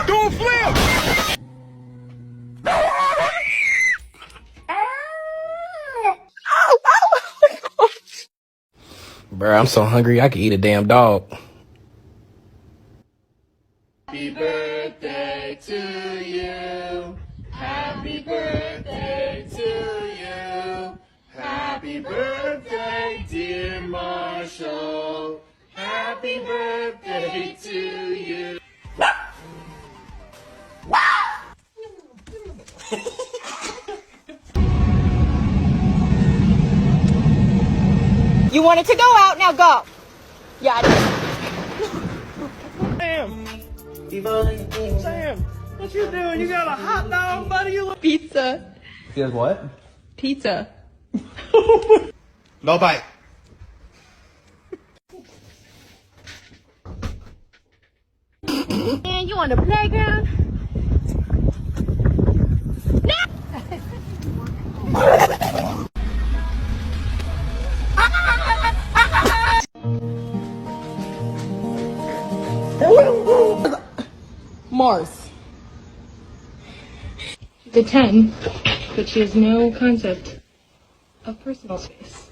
Do a flip! Bro, I'm so hungry I could eat a damn dog. Happy birthday to you. Happy birthday to you. Happy birthday, dear Marshall. Happy birthday to you. You wanted to go out, now go. Yeah. Sam, what you doing? You got a hot dog, buddy? You look Pizza. He has what? Pizza. no bite. And you on the playground? Mars. She's a 10, but she has no concept of personal space.